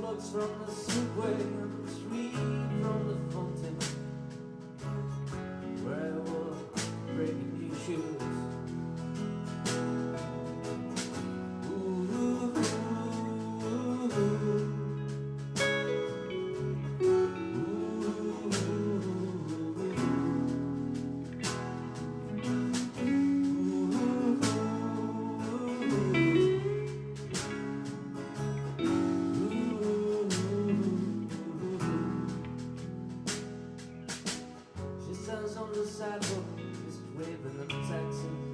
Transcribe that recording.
smokes from the subway and the tree from the fountain where I was breaking new shoes. She stands on the sidewalk, just waving at the taxi.